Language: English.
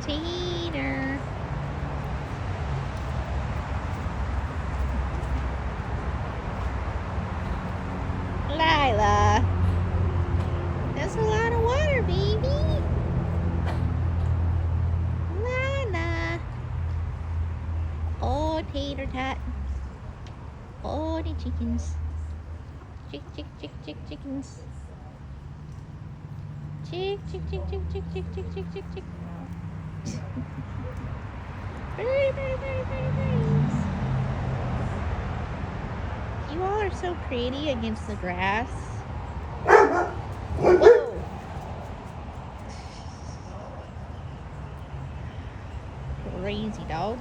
Tater. Lila. That's a lot of water, baby. Lila. Oh, tater tot. Oh, the chickens. Chickens. Chick. Birdies. You all are so pretty against the grass. Whoa. Crazy dog.